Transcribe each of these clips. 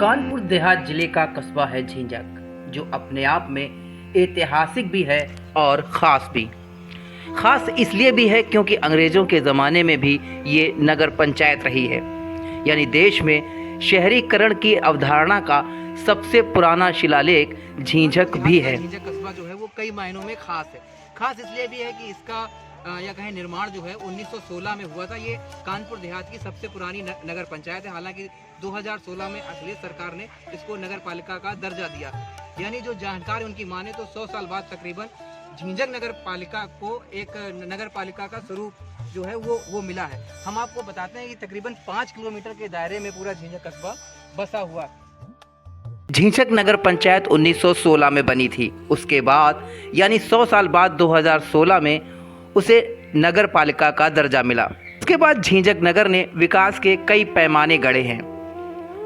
कानपुर देहात जिले का कस्बा है झींझक, जो अपने आप में ऐतिहासिक भी है और ख़ास भी। ख़ास इसलिए भी है क्योंकि अंग्रेज़ों के ज़माने में भी ये नगर पंचायत रही है, यानी देश में शहरीकरण की अवधारणा का सबसे पुराना शिलालेख झींझक भी है। झींझक कस्बा जो है वो कई मायनों में खास है। खास इसलिए भी है कि इसका या कहें निर्माण जो है 1916 में हुआ था। ये कानपुर देहात की सबसे पुरानी नगर पंचायत है। हालांकि 2016 में असलियत सरकार ने इसको नगर पालिका का दर्जा दिया। यानी जो जानकार उनकी माने तो 100 साल बाद तकरीबन झींझक नगर पालिका को एक नगर पालिका का स्वरूप जो है वो मिला है। हम आपको बताते हैं कि तकरीबन 5 किलोमीटर के दायरे में पूरा झींझक कस्बा बसा हुआ है। झींझक नगर पंचायत 1916 में बनी थी। उसके बाद यानी 100 साल बाद 2016 में उसे नगर पालिका का दर्जा मिला। उसके बाद झींझक नगर ने विकास के कई पैमाने गढ़े हैं।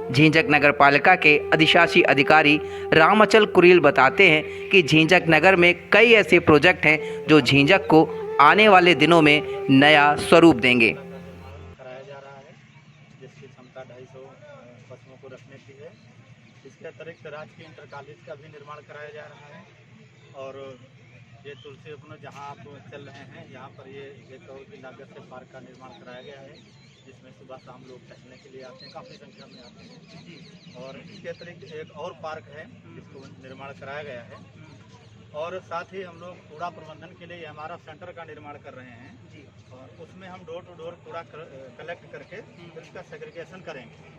झींझक नगर पालिका के अधिशासी अधिकारी रामअचल कुरील बताते हैं कि झींझक नगर में कई ऐसे प्रोजेक्ट हैं जो झींझक को आने वाले दिनों में नया स्वरूप देंगे। कराया जा रहा है, जिसकी क्षमता 250 पशुओं को रखने की है। इसके अतिरिक्त राजकीय इंटर कॉलेज का भी निर्माण कराया जा रहा है। और ये तुलसी उपवन जहाँ आप चल रहे हैं, यहाँ पर ये 1 करोड़ की लागत से पार्क का निर्माण कराया गया है, जिसमें सुबह शाम लोग टहलने के लिए आते हैं, काफ़ी संख्या में आते हैं। और इसके अतिरिक्त एक और पार्क है जिसको निर्माण कराया गया है। और साथ ही हम लोग कूड़ा प्रबंधन के लिए हमारा सेंटर का निर्माण कर रहे हैं जी। और उसमें हम डोर टू डोर कूड़ा कलेक्ट करके फिर उसका सेग्रीगेशन करेंगे।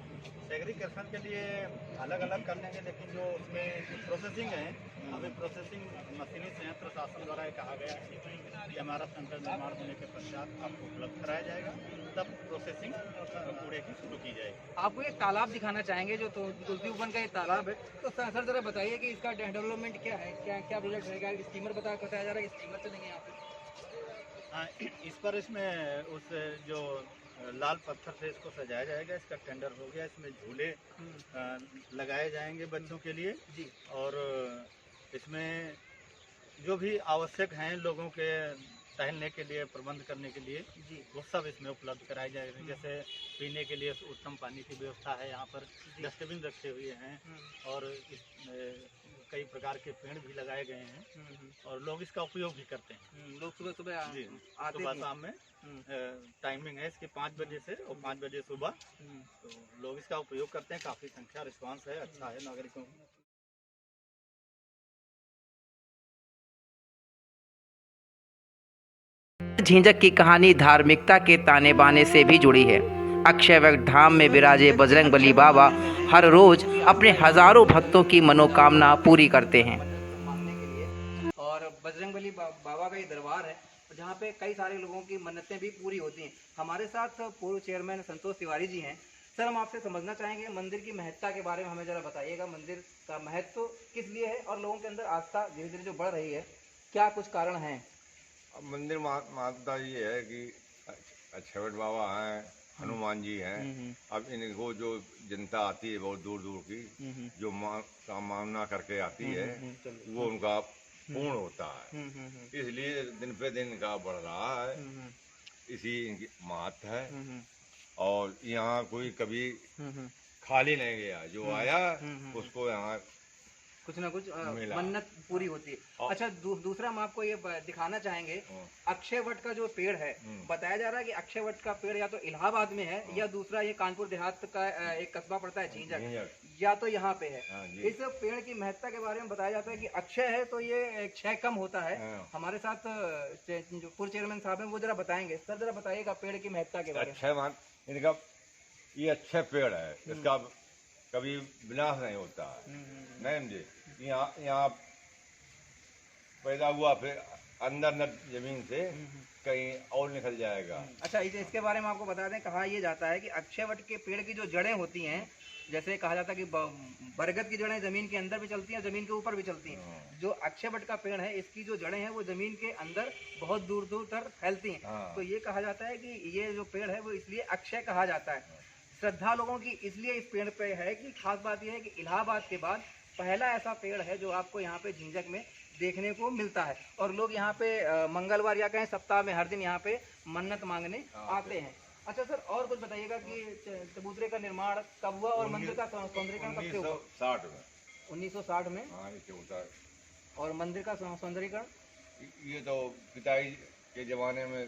सेग्रीगेशन के लिए अलग अलग कर लेंगे, लेकिन जो उसमें प्रोसेसिंग है, अभी प्रोसेसिंग मशीनी संयंत्र शासन द्वारा कहा गया है कि हमारा सेंटर निर्माण होने के पश्चात आपको उपलब्ध कराया जाएगा, तब प्रोसेसिंग कूड़े की शुरू की जाएगी। आपको एक तालाब दिखाना चाहेंगे, जो तुलसी उपवन का एक तालाब है। तो सर जरा बताइए कि इसका डेवलपमेंट क्या है, क्या प्रोजेक्ट रहेगा? स्टीमर बताया जा रहा है कि स्टीमर चलेंगे यहाँ पे। इस पर इसमें उस जो लाल पत्थर से इसको सजाया जाएगा, इसका टेंडर हो गया। इसमें झूले लगाए जाएंगे बच्चों के लिए जी। और इसमें जो भी आवश्यक हैं लोगों के टहलने के लिए, प्रबंध करने के लिए जी, वो सब इसमें उपलब्ध कराए जाएंगे। जैसे पीने के लिए उत्तम पानी की व्यवस्था है, यहाँ पर डस्टबिन रखे हुए हैं और कई प्रकार के पेड़ भी लगाए गए हैं और लोग इसका उपयोग भी करते हैं। लोग सुबह सुबह आते सुबह शाम में टाइमिंग है इसकी 5 बजे से और 5 बजे सुबह, तो लोग इसका उपयोग करते हैं। काफ़ी संख्या रिस्पांस है, अच्छा है नागरिकों को। झींझक की कहानी धार्मिकता के ताने बाने से भी जुड़ी है। अक्षयवट धाम में विराजे बजरंगबली बाबा हर रोज अपने हजारों भक्तों की मनोकामना पूरी करते हैं। और बजरंगबली बाबा का ये दरबार है जहाँ पे कई सारे लोगों की मन्नतें भी पूरी होती हैं। हमारे साथ पूर्व चेयरमैन संतोष तिवारी जी हैं। सर, हम आपसे समझना चाहेंगे मंदिर की महत्ता के बारे में हमें जरा बताइएगा। मंदिर का महत्व किस लिए है और लोगों के अंदर आस्था धीरे धीरे जो बढ़ रही है, क्या कुछ कारण हैं? अब मंदिर मान्यता ये है कि अक्षयवट बाबा हैं, हनुमान जी हैं। अब इनको जो जनता आती है बहुत दूर दूर की, जो कामना करके आती है, वो उनका पूर्ण होता है। इसलिए दिन पे दिन का बढ़ रहा है, इसी इनकी महत्व है। और यहाँ कोई कभी खाली नहीं गया, जो आया उसको यहाँ कुछ ना कुछ मन्नत पूरी होती है। अच्छा, दूसरा हम आपको ये दिखाना चाहेंगे, अक्षयवट का जो पेड़ है, बताया जा रहा है कि अक्षयवट का पेड़ या तो इलाहाबाद में है या दूसरा ये कानपुर देहात का एक कस्बा पड़ता है झींझक, या तो यहाँ पे है। इस पेड़ की महत्ता के बारे में बताया जाता है कि अक्षय है तो ये क्षय कम होता है। हमारे साथ जो पूर्व चेयरमैन साहब हैं वो जरा बताएंगे। सर जरा बताइएगा पेड़ की महत्ता के बारे में। इनका ये अच्छा पेड़ है, इसका कभी विनाश नहीं होता है, नहीं समझे। यहाँ पैदा हुआ फिर अंदर न जमीन से कहीं और निकल जाएगा। अच्छा, इसके बारे में आपको बता दें, कहा यह जाता है कि अक्षयवट के पेड़ की जो जड़ें होती हैं, जैसे कहा जाता है कि बरगद की जड़ें जमीन के अंदर भी चलती हैं, जमीन के ऊपर भी चलती हैं। जो अक्षयवट का पेड़ है, इसकी जो जड़ें हैं वो जमीन के अंदर बहुत दूर दूर तक फैलती हैं। तो ये कहा जाता है कि ये जो पेड़ है वो इसलिए अक्षय कहा जाता है। श्रद्धा लोगों की इसलिए इस पेड़ पे है कि खास बात यह है कि इलाहाबाद के बाद पहला ऐसा पेड़ है जो आपको यहाँ पे झींझक में देखने को मिलता है। और लोग यहाँ पे मंगलवार या कहें सप्ताह में हर दिन यहाँ पे मन्नत मांगने आते हैं। अच्छा सर, और कुछ बताइएगा कि चबूतरे का निर्माण कब हुआ और मंदिर का सौंदर्यीकरण कब से हुआ? 1960 में। 1960 में। हाँ, ये चौथा। और मंदिर का सौंदर्यीकरण? ये तो पिताजी के जमाने में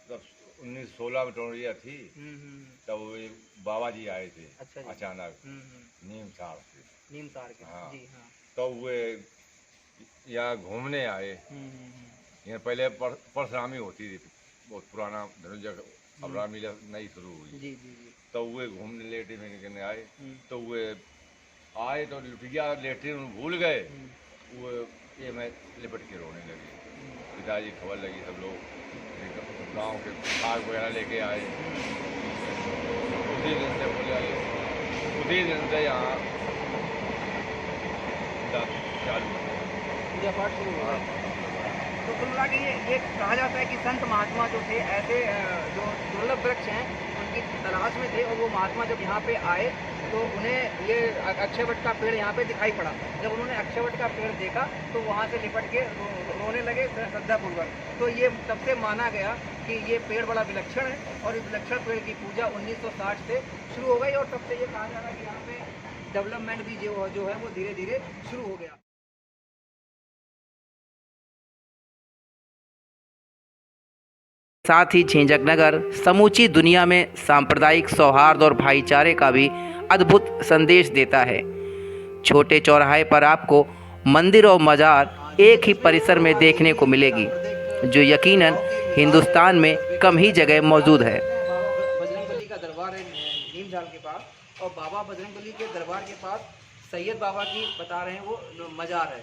जब 1916 में टोंडिया थी तब ये बाबा जी आए थे। अच्छा जी। अचानक नीम साड़ से। नीम तार के। हाँ। जी हाँ। तो वे यहाँ घूमने आए। यहाँ पहले परशुरामी होती थी, बहुत पुराना धनुजा अबरामी नई शुरू हुई। जी जी जी। तो वे घूमने लेटे में करने आए। तो वे आए तो लुटिया लेटे भूल गए। वो ये मैं लिपट के रोने लगे। पिताजी खबर लगी, सब लोग गांव के खाद वगैरह लेके आए। उसी दिन से बोले, उसी दिन से यहाँ चालू पूजा पाठ शुरू हुआ। तो कुल मिला के ये कहा जाता है कि संत महात्मा जो थे ऐसे जो दुर्लभ वृक्ष हैं उनकी तलाश में थे, और वो महात्मा जब यहाँ पे आए तो उन्हें ये अक्षयवट का पेड़ यहाँ पे दिखाई पड़ा। जब उन्होंने अक्षयवट का पेड़ देखा तो वहाँ से लिपट के रोने लगे श्रद्धापूर्वक। तो ये तब से माना गया कि ये पेड़ बड़ा विलक्षण है, और इस विलक्षण पेड़ की पूजा 1960 से शुरू हो गई, और तब से ये कहा जा रहा है कि यहाँ पे डेवलपमेंट भी जो है वो धीरे धीरे शुरू हो गया। साथ ही झींझक नगर समूची दुनिया में सांप्रदायिक सौहार्द और भाईचारे का भी अद्भुत संदेश देता है। छोटे चौराहे पर आपको मंदिर और मजार एक ही परिसर में देखने को मिलेगी, जो यकीनन हिंदुस्तान में कम ही जगह मौजूद है। बाबा बजरंगबली का दरबार है नीमझाल के पास, और बाबा बजरंगबली के दरबार के पास सैयद बाबा की बता रहे हैं वो मजार है।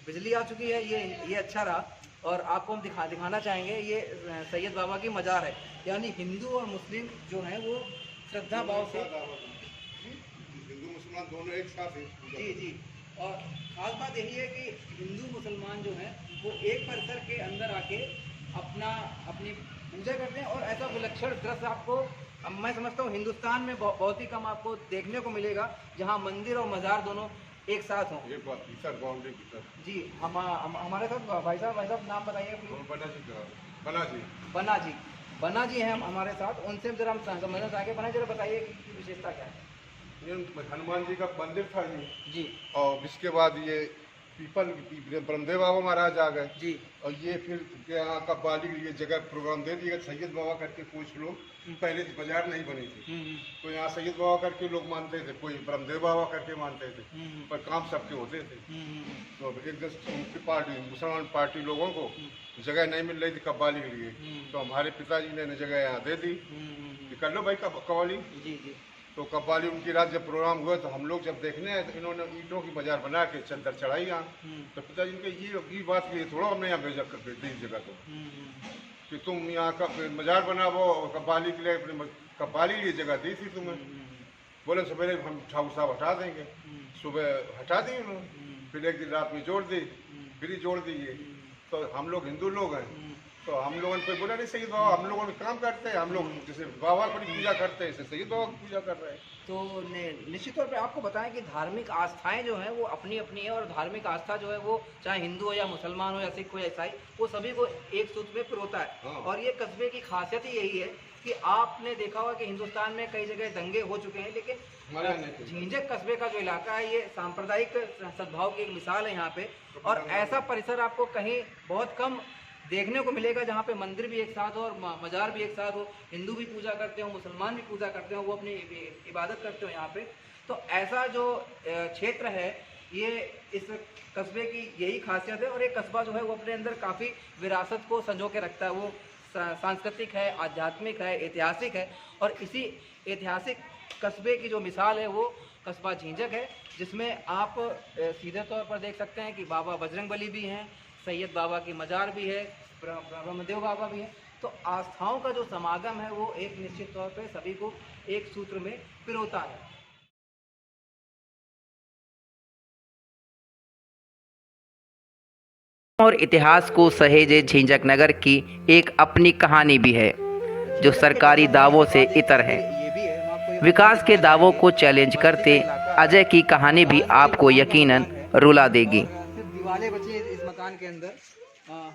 बिजली आ चुकी है, ये अच्छा रहा, और आपको हम दिखाना चाहेंगे ये सैयद बाबा की मजार है। यानी हिंदू और मुस्लिम जो हैं वो श्रद्धा भाव से, हिंदू मुसलमान दोनों एक साथ हैं। जी जी, और खास बात यही है कि हिंदू मुसलमान जो हैं वो एक परिसर के अंदर आके अपनी पूजा करते हैं, और ऐसा विलक्षण दृश्य आपको मैं समझता हूँ हिंदुस्तान में बहुत ही कम आपको देखने को मिलेगा, जहाँ मंदिर और मजार दोनों एक साथ हों। एक बात बाउंड्री की तरफ। जी, हमारे साथ भाई साहब नाम बताइए। बना जी हैं हमारे साथ, उनसे जरा हम समझना चाहेंगे। बना जरा बताइए कि विशेषता क्या है? ये हनुमान जी का मंदिर था जी, और इसके बाद ये पीपल ब्रह्मदेव बाबा महाराज आ गए जी, और ये फिर यहाँ का बाली ये जगह प्रोग्राम दे दिया सैयद बाबा करके कुछ लोग, पहले बाजार नहीं बनी थी तो यहाँ सैयद बाबा करके लोग मानते थे, कोई ब्रह्मदेव बाबा करके मानते थे, पर काम सबके होते थे। तो एक उनकी पार्टी मुसलमान पार्टी लोगों को जगह नहीं मिल रही थी कव्वाली के लिए, तो हमारे पिताजी ने जगह यहाँ दे दी कि कर लो भाई कव्वाली। जी जी। तो कव्वाली उनकी रात जब प्रोग्राम हुआ तो हम लोग जब देखने आए तो इन्होंने ईंटों की बाजार बना के चद्दर चढ़ाई यहाँ। तो पिताजी ने ये बात की थोड़ा हमने यहाँ भेजा कर दी जगह को कि तुम यहाँ का मजार बनाओ और कव्वाली के लिए अपने कव्वाली लिए जगह दी थी तुम्हें। बोले सवेरे हम ठाकुर साहब हटा देंगे, सुबह हटा दी उन्होंने, फिर एक दिन रात में जोड़ दी, फिर ही जोड़ दी। तो हम लोग हिंदू लोग हैं तो हम लोगों ने कोई बोला नहीं सैयद बाबा, हम लोगों ने काम करते हैं, हम लोग जैसे बाबा की पूजा करते हैं ऐसे सैयद बाबा की पूजा कर रहे हैं। तो निश्चित तौर पे आपको बताएं कि धार्मिक आस्थाएं जो हैं वो अपनी अपनी है, और धार्मिक आस्था जो है वो चाहे हिंदू हो या मुसलमान हो या सिख हो या ईसाई, वो सभी को एक सूत्र में पिरोता है। और ये कस्बे की खासियत ही यही है कि आपने देखा होगा कि हिंदुस्तान में कई जगह दंगे हो चुके हैं, लेकिन झींझक कस्बे का जो इलाका है ये सांप्रदायिक सद्भाव की एक मिसाल है यहाँ पे। और ऐसा परिसर आपको कहीं बहुत कम देखने को मिलेगा जहाँ पे मंदिर भी एक साथ हो और मजार भी एक साथ हो, हिंदू भी पूजा करते हो, मुसलमान भी पूजा करते हो, वो अपनी इबादत करते हो यहाँ पे। तो ऐसा जो क्षेत्र है ये इस कस्बे की यही खासियत है, और एक कस्बा जो है वो अपने अंदर काफ़ी विरासत को संजो के रखता है। वो सांस्कृतिक है, आध्यात्मिक है, ऐतिहासिक है, और इसी ऐतिहासिक कस्बे की जो मिसाल है वो कस्बा झींझक है, जिसमें आप सीधे तौर पर देख सकते हैं कि बाबा बजरंगबली भी हैं, सैयद बाबा की मजार भी है, ब्रह्मदेव बाबा भी है। तो आस्थाओं का जो समागम है वो एक निश्चित तौर पे सभी को एक सूत्र में पिरोता है। और इतिहास को सहेजे झींझक नगर की एक अपनी कहानी भी है, जो सरकारी दावों से इतर है। विकास के दावों को चैलेंज करते अजय की कहानी भी आपको यकीनन रुला देगी। दिवाले बचे इस मकान के अंदर।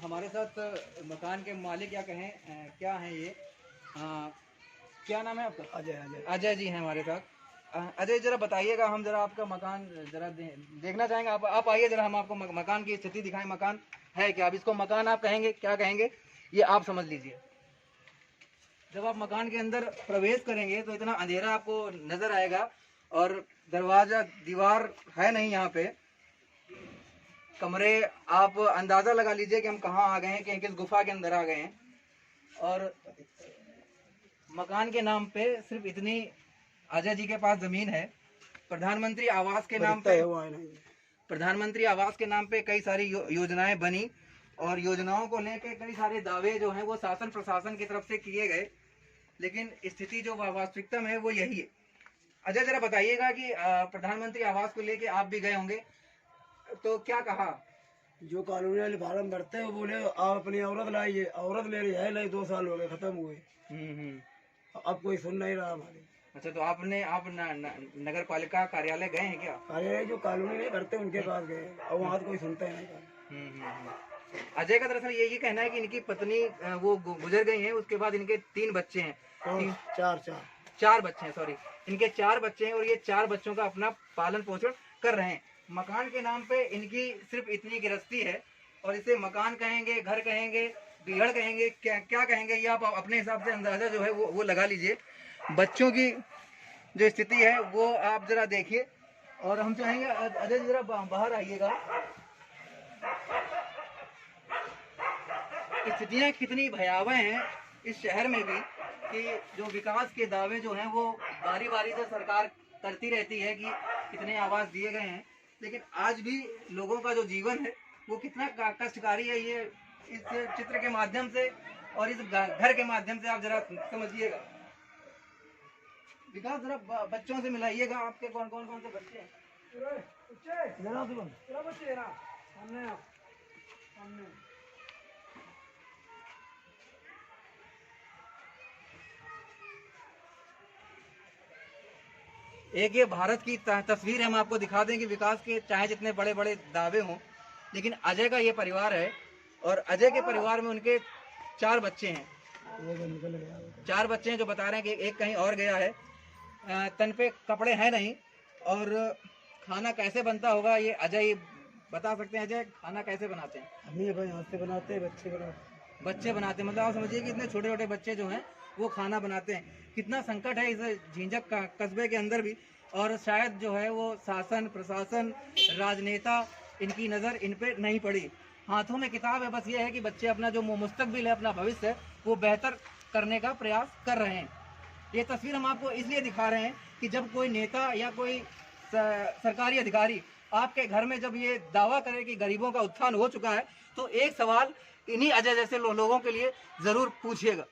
हमारे साथ मकान के मालिक या कहें क्या हैं ये क्या नाम है आपका? अजय अजय अजय जी हैं हमारे साथ। अजय जरा बताइएगा, हम जरा आपका मकान जरा देखना चाहेंगे। आप आइए जरा, हम आपको मकान की स्थिति दिखाएं। मकान है क्या? अब इसको मकान आप कहेंगे, क्या कहेंगे ये आप समझ लीजिए। जब आप मकान के अंदर प्रवेश करेंगे तो इतना अंधेरा आपको नजर आएगा और दरवाजा दीवार है नहीं यहाँ पे। कमरे आप अंदाजा लगा लीजिए कि हम कहाँ आ गए हैं, कि किस गुफा के अंदर आ गए हैं। और मकान के नाम पे सिर्फ इतनी अजय जी के पास जमीन है। प्रधानमंत्री आवास के नाम पे कई सारी योजनाएं बनी और योजनाओं को लेकर कई सारे दावे जो हैं वो शासन प्रशासन की तरफ से किए गए, लेकिन स्थिति जो वास्तविकता में है वो यही है। अजय जरा बताइएगा कि प्रधानमंत्री आवास को लेके आप भी गए होंगे, तो क्या कहा? जो कानूनी वाले फार्म भरते हैं वो बोले आप अपनी औरत लाइए। औरत मेरी है नहीं, 2 साल हो गए खत्म हुए। अब कोई सुन नहीं रहा हमारी। अच्छा, तो आप नगर पालिका कार्यालय गए हैं क्या? कार्यालय जो कानूनी नहीं करते उनके पास गए और वहाँ तो कोई सुनता ही नहीं। अजय का दरअसल ये कहना है कि इनकी पत्नी वो गुजर गई हैं, उसके बाद इनके 3 बच्चे हैं। चार बच्चे हैं, सॉरी, इनके 4 बच्चे हैं और ये 4 बच्चों का अपना पालन पोषण कर रहे हैं। मकान के नाम पे इनकी सिर्फ इतनी गिरस्ती है और इसे मकान कहेंगे, घर कहेंगे, बीहड़ कहेंगे, क्या कहेंगे ये आप अपने हिसाब से अंदाजा जो है वो लगा लीजिए। बच्चों की जो स्थिति है वो आप जरा देखिए। और हम चाहेंगे अजय जरा बाहर आइएगा। स्थितियाँ कितनी भयावह हैं इस शहर में भी कि जो विकास के दावे जो हैं वो बारी बारी से सरकार करती रहती है कि कितने आवास दिए गए हैं, लेकिन आज भी लोगों का जो जीवन है वो कितना कष्टकारी है, ये इस चित्र के माध्यम से और इस घर के माध्यम से आप जरा समझिएगा। विकास जरा बच्चों से मिलाइएगा, आपके कौन से बच्चे हैं? एक ये भारत की तस्वीर हम आपको दिखा दें कि विकास के चाहे जितने बड़े बड़े दावे हों, लेकिन अजय का ये परिवार है और अजय के परिवार में उनके 4 बच्चे हैं। 4 बच्चे हैं जो बता रहे हैं कि एक कहीं और गया है, तन पे कपड़े हैं नहीं और खाना कैसे बनता होगा ये अजय बता सकते हैं। अजय, खाना कैसे बनाते हैं? हम भाई हाथ से बनाते हैं, बच्चे बनाते हैं। मतलब आप समझिए कि इतने छोटे छोटे बच्चे जो हैं वो खाना बनाते हैं। कितना संकट है इस झींझक कस्बे के अंदर भी, और शायद जो है वो शासन प्रशासन राजनेता इनकी नज़र इन पे नहीं पड़ी। हाथों में किताब है, बस ये है कि बच्चे अपना जो मुस्तकबिल है, अपना भविष्य है, वो बेहतर करने का प्रयास कर रहे हैं। ये तस्वीर हम आपको इसलिए दिखा रहे हैं कि जब कोई नेता या कोई सरकारी अधिकारी आपके घर में जब ये दावा करे कि गरीबों का उत्थान हो चुका है, तो एक सवाल इन्हीं अजय जैसे लोगों के लिए ज़रूर पूछिएगा।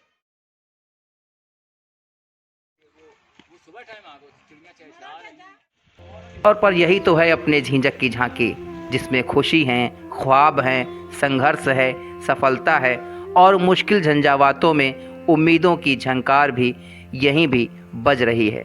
और पर यही तो है अपने झींझक की झांकी, जिसमें खुशी है, ख्वाब हैं, संघर्ष है, सफलता है और मुश्किल झंझावातों में उम्मीदों की झंकार भी यहीं भी बज रही है।